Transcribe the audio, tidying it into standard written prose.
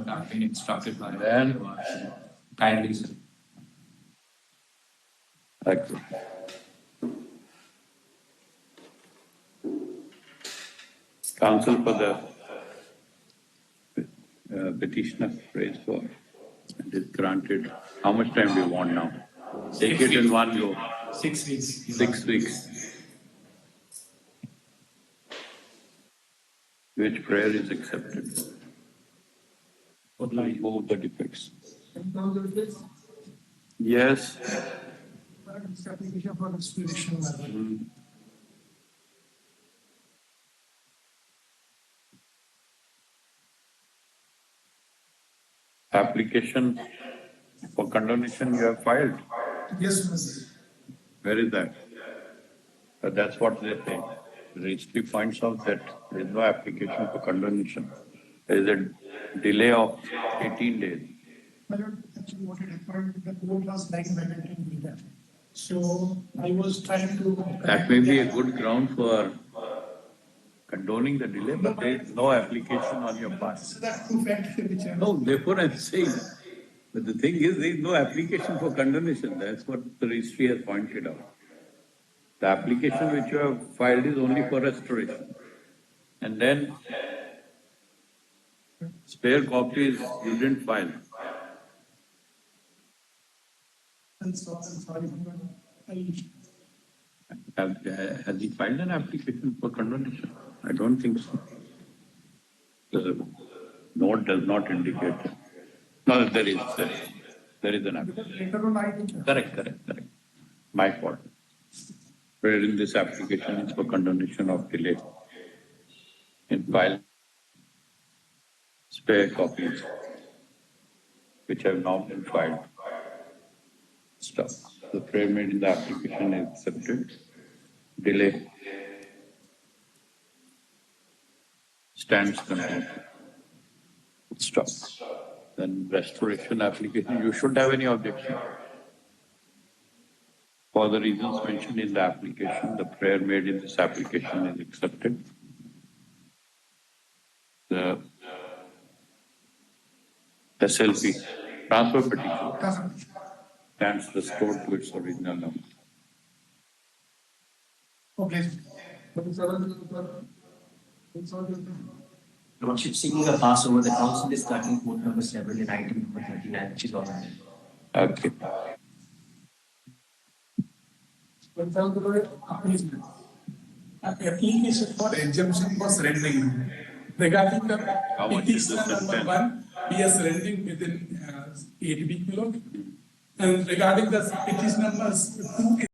but I've been instructed by Then kindly, sir. okay. Counsel for the petitioner prays for and is granted. How much time do you want now? Take it in one go. 6 weeks. 6 weeks. Which prayer is accepted? Remove the defects. Yes. Application for restoration. Application for condonation you have filed. Yes, Mr. Where is that? That's what they say. The registry points out that there is no application for condonation. There is a delay of 18 days. My lord, actually what had happened, the court was like mandating me that. So I was trying to. That may be a good ground for condoning the delay, but there is no application on your part. This is the true fact which I. No, therefore I'm saying. But the thing is, there is no application for condonation. That's what the registry has pointed out. The application which you have filed is only for restoration. And then spare copies you didn't file. I'm sorry. Has he filed an application for condonation? I don't think so. The note does not indicate that. No, there is an application. Later on, I. Correct. My fault. Wherein this application is for condonation of delay in file spare copies which have not been filed. Stop. The prayer made in the application is accepted. Delay stands condoned. Stop. Then restoration application, you shouldn't have any objection. For the reasons mentioned in the application, the prayer made in this application is accepted. The SLP, transfer petition, stands restored to its original number. Okay. Lordship seeking a pass over the council is starting court number 7 in item number 39, which is all right. Okay. Application for exemption for surrendering. Regarding the How much is the petition number sentence? 1, we are surrendering within 8 weeks. And regarding the petition numbers 2